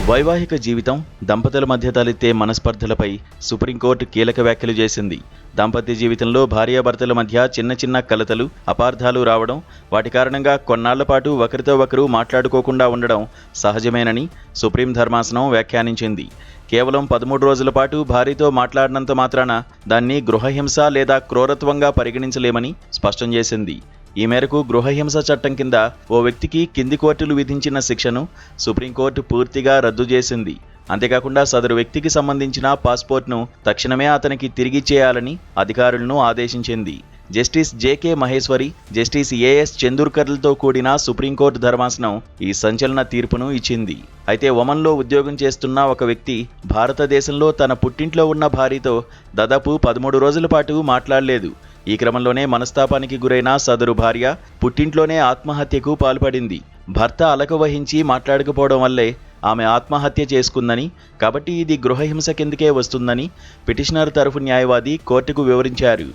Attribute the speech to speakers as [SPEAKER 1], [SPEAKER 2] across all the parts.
[SPEAKER 1] వైవాహిక జీవితం, దంపతుల మధ్య తలెత్తే మనస్పర్ధలపై సుప్రీంకోర్టు కీలక వ్యాఖ్యలు చేసింది. దాంపత్య జీవితంలో భార్యాభర్తల మధ్య చిన్న చిన్న కలతలు, అపార్థాలు రావడం, వాటి కారణంగా కొన్నాళ్ల పాటు ఒకరితో ఒకరు మాట్లాడుకోకుండా ఉండడం సహజమేనని సుప్రీం ధర్మాసనం వ్యాఖ్యానించింది. కేవలం 13 రోజుల పాటు భార్యతో మాట్లాడినంత మాత్రాన దాన్ని గృహహింస లేదా క్రూరత్వంగా పరిగణించలేమని స్పష్టం చేసింది. ఈ మేరకు గృహహింస చట్టం కింద ఓ వ్యక్తికి కింది కోర్టులు విధించిన శిక్షను సుప్రీంకోర్టు పూర్తిగా రద్దు చేసింది. అంతేకాకుండా సదరు వ్యక్తికి సంబంధించిన పాస్పోర్ట్ను తక్షణమే అతనికి తిరిగిచ్చేయాలని అధికారులను ఆదేశించింది. జస్టిస్ జేకే మహేశ్వరి, జస్టిస్ ఏఎస్ చందూర్కర్లతో కూడిన సుప్రీంకోర్టు ధర్మాసనం ఈ సంచలన తీర్పును ఇచ్చింది. అయితే ఒమన్లో ఉద్యోగం చేస్తున్న ఒక వ్యక్తి భారతదేశంలో తన పుట్టింట్లో ఉన్న భార్యతో దాదాపు 13 రోజుల పాటు మాట్లాడలేదు. ఈ క్రమంలోనే మనస్తాపానికి గురైన సదరు భార్య పుట్టింట్లోనే ఆత్మహత్యకు పాల్పడింది. భర్త అలక వహించి మాట్లాడకపోవడం వల్లే ఆమె ఆత్మహత్య చేసుకుందని, కాబట్టి ఇది గృహహింస కిందకే వస్తుందని పిటిషనర్ తరఫు న్యాయవాది కోర్టుకు వివరించారు.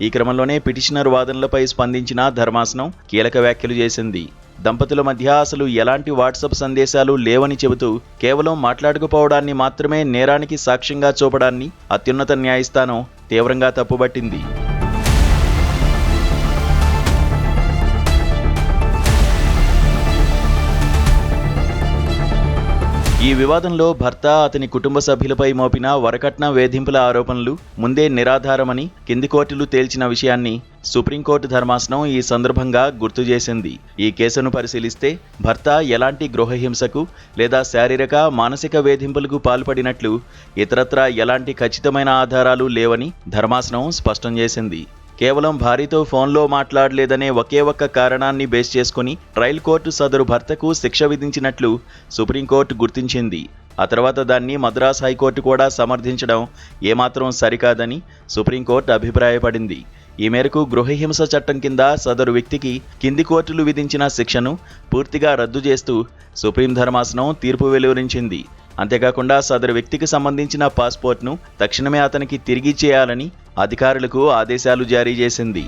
[SPEAKER 1] ఈ క్రమంలోనే పిటిషనర్ వాదనలపై స్పందించిన ధర్మాసనం కీలక వ్యాఖ్యలు చేసింది. దంపతుల మధ్య అసలు ఎలాంటి వాట్సాప్ సందేశాలు లేవని చెబుతూ కేవలం మాట్లాడకపోవడాన్ని మాత్రమే నేరానికి సాక్ష్యంగా చూపడాన్ని అత్యున్నత న్యాయస్థానం తీవ్రంగా తప్పుబట్టింది. ఈ వివాదంలో భర్త, అతని కుటుంబ సభ్యులపై మోపిన వరకట్న వేధింపుల ఆరోపణలు ముందే నిరాధారమని కింది కోర్టులు తేల్చిన విషయాన్ని సుప్రీంకోర్టు ధర్మాసనం ఈ సందర్భంగా గుర్తు చేసింది. ఈ కేసును పరిశీలిస్తే భర్త ఎలాంటి గృహహింసకు లేదా శారీరక, మానసిక వేధింపులకు పాల్పడినట్లు ఇతరత్రా ఎలాంటి ఖచ్చితమైన ఆధారాలు లేవని ధర్మాసనం స్పష్టం చేసింది. కేవలం భార్యతో ఫోన్లో మాట్లాడలేదనే ఒకే ఒక్క కారణాన్ని బేస్ చేసుకుని ట్రయల్ కోర్టు సదరు భర్తకు శిక్ష విధించినట్లు సుప్రీంకోర్టు గుర్తించింది. ఆ తర్వాత దాన్ని మద్రాస్ హైకోర్టు కూడా సమర్థించడం ఏమాత్రం సరికాదని సుప్రీంకోర్టు అభిప్రాయపడింది. ఈ మేరకు గృహహింస చట్టం కింద సదరు వ్యక్తికి కింది కోర్టులు విధించిన శిక్షను పూర్తిగా రద్దు చేస్తూ సుప్రీం ధర్మాసనం తీర్పు వెలువరించింది. అంతేకాకుండా సదరు వ్యక్తికి సంబంధించిన పాస్పోర్ట్ను తక్షణమే అతనికి తిరిగి చేయాలని అధికారులకు ఆదేశాలు జారీ చేసింది.